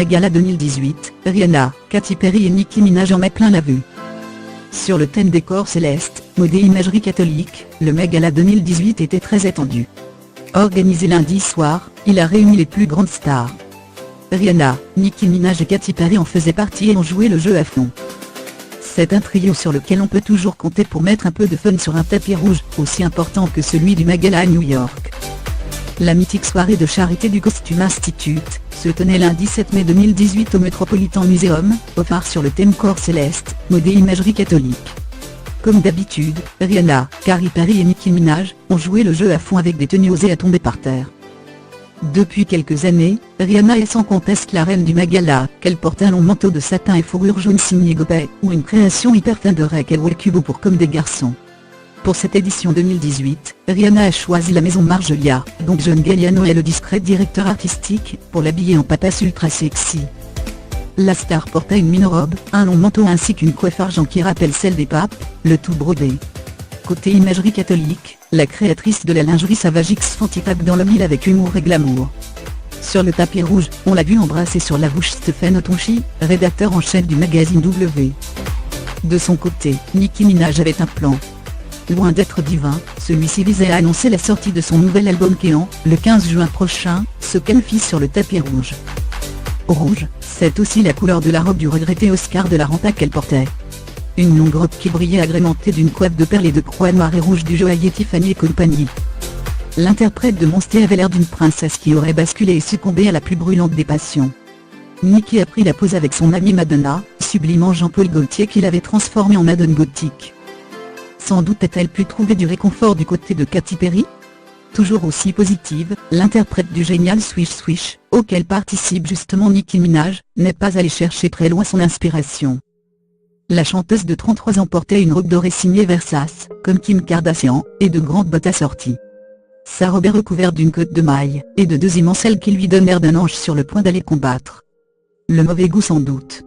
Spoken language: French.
Met Gala 2018, Rihanna, Katy Perry et Nicki Minaj en mettent plein la vue. Sur le thème des corps célestes, mode et imagerie catholique, le Met Gala 2018 était très attendu. Organisé lundi soir, il a réuni les plus grandes stars. Rihanna, Nicki Minaj et Katy Perry en faisaient partie et ont joué le jeu à fond. C'est un trio sur lequel on peut toujours compter pour mettre un peu de fun sur un tapis rouge, aussi important que celui du Met Gala à New York. La mythique soirée de charité du Costume Institute se tenait lundi 7 mai 2018 au Metropolitan Museum, au phare sur le thème corps céleste, mode et imagerie catholique. Comme d'habitude, Rihanna, Katy Perry et Nicki Minaj ont joué le jeu à fond avec des tenues osées à tomber par terre. Depuis quelques années, Rihanna est sans conteste la reine du Met Gala, qu'elle porte un long manteau de satin et fourrure jaune signé Gopay, ou une création hyper teint de Raquel Welkubo pour comme des garçons. Pour cette édition 2018, Rihanna a choisi la maison Margiela, dont John Galliano est le discret directeur artistique, pour l'habiller en papasse ultra sexy. La star porta une mini-robe, un long manteau ainsi qu'une coiffe argent qui rappelle celle des papes, le tout brodé. Côté imagerie catholique, la créatrice de la lingerie Savage X Fantitape dans le mille avec humour et glamour. Sur le tapis rouge, on l'a vu embrasser sur la bouche Stephen Otonchi, rédacteur en chef du magazine W. De son côté, Nicki Minaj avait un plan. Loin d'être divin, celui-ci visait à annoncer la sortie de son nouvel album Kéan, le 15 juin prochain, ce qu'elle fit sur le tapis rouge. Rouge, c'est aussi la couleur de la robe du regretté Oscar de la Renta qu'elle portait. Une longue robe qui brillait agrémentée d'une coiffe de perles et de croix noires et rouges du joaillier Tiffany & Company. L'interprète de Monster avait l'air d'une princesse qui aurait basculé et succombé à la plus brûlante des passions. Nicki a pris la pose avec son amie Madonna, sublimant Jean-Paul Gaultier qui l'avait transformée en Madone gothique. Sans doute a-t-elle pu trouver du réconfort du côté de Katy Perry. Toujours aussi positive, l'interprète du génial Swish Swish, auquel participe justement Nicki Minaj, n'est pas allée chercher très loin son inspiration. La chanteuse de 33 ans portait une robe dorée signée Versace, comme Kim Kardashian, et de grandes bottes assorties. Sa robe est recouverte d'une cotte de mailles, et de deux immenses ailes qui lui donnent l'air d'un ange sur le point d'aller combattre. Le mauvais goût sans doute.